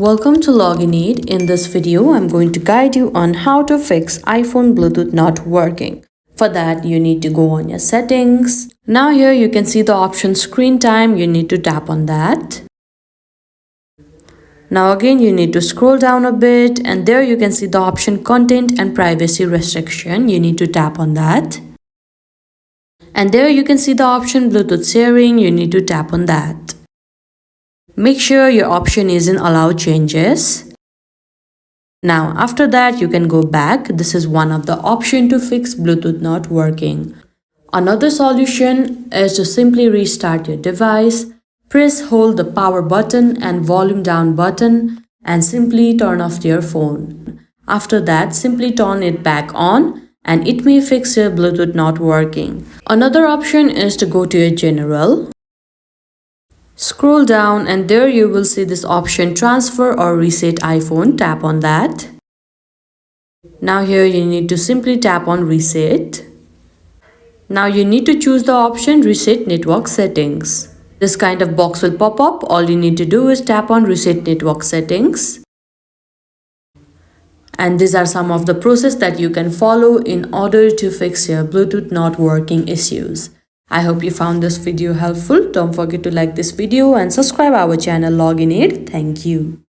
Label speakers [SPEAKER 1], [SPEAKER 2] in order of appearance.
[SPEAKER 1] Welcome to Login Aid. In this video, I'm going to guide you on how to fix iPhone Bluetooth not working. For that, you need to go on your settings. Now here you can see the option screen time. You need to tap on that. Now again, you need to scroll down a bit and there you can see the option content and privacy restriction. You need to tap on that. And there you can see the option Bluetooth sharing. You need to tap on that. Make sure your option is in allow changes. Now after that you can go back. This is one of the options to fix Bluetooth not working. Another solution is to simply restart your device. Press hold the power button and volume down button and simply turn off your phone. After that simply turn it back on and it may fix your Bluetooth not working. Another option is to go to your general. Scroll down and there you will see this option transfer or reset iPhone. Tap on that. Now here you need to simply tap on reset. Now you need to choose the option reset network settings. This kind of box will pop up. All you need to do is tap on reset network settings. And these are some of the process that you can follow in order to fix your Bluetooth not working issues. I hope you found this video helpful. Don't forget to like this video and subscribe our channel Login Aid. Thank you.